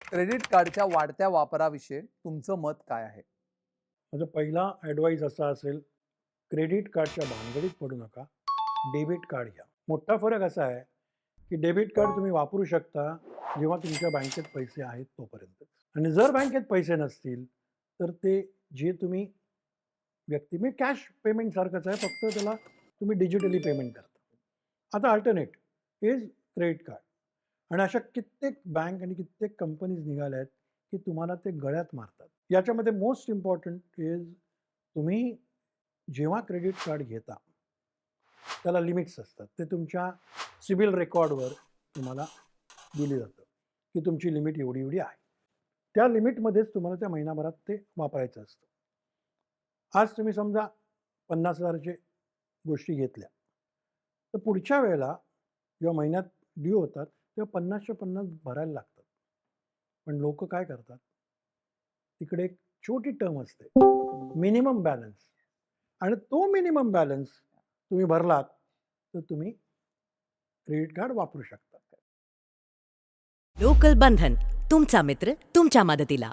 Credit कार्डच्या वाढत्या वापराविषयी तुमचं मत काय आहे? माझा पहिला ॲडवाईस असा असेल, क्रेडिट कार्डच्या भानगडीत पडू नका. डेबिट कार्ड घ्या. मोठा फरक असा आहे, की डेबिट कार्ड तुम्ही वापरू शकता, जेव्हा तुमच्या बँकेत पैसे आहेत तोपर्यंतच. आणि जर बँकेत पैसे नसतील, तर ते जे तुम्ही म्हणजे कॅश पेमेंट सारखंच आहे, फक्त त्याला तुम्ही डिजिटली पेमेंट करता. आता अल्टरनेट इज क्रेडिट कार्ड. आणि अशा कित्येक बँक आणि कित्येक कंपनीज निघाल्या आहेत, की तुम्हाला ते गळ्यात मारतात. याच्यामध्ये मोस्ट इम्पॉर्टंट इज तुम्ही जेव्हा क्रेडिट कार्ड घेता, त्याला लिमिट्स असतात. ते तुमच्या सिबिल रेकॉर्डवर तुम्हाला दिली जातं, की तुमची लिमिट एवढी-एवढी आहे. त्या लिमिटमध्येच तुम्हाला त्या महिनाभरात ते वापरायचं असतं. आज तुम्ही समजा 50,000 च्या गोष्टी घेतल्या, तर पुढच्या वेळेला जेव्हा महिन्यात ड्यू होतात, तेव्हा 50च्या 50 भरायला लागतात. पण लोकं काय करतात, तिकडे एक छोटी टर्म असते, मिनिमम बॅलन्स. आणि तो मिनिमम बॅलन्स तुम्ही भरलात, तर तुम्ही क्रेडिट कार्ड वापरू शकता. लोकल बंधन, तुमचा मित्र तुमच्या मदतीला.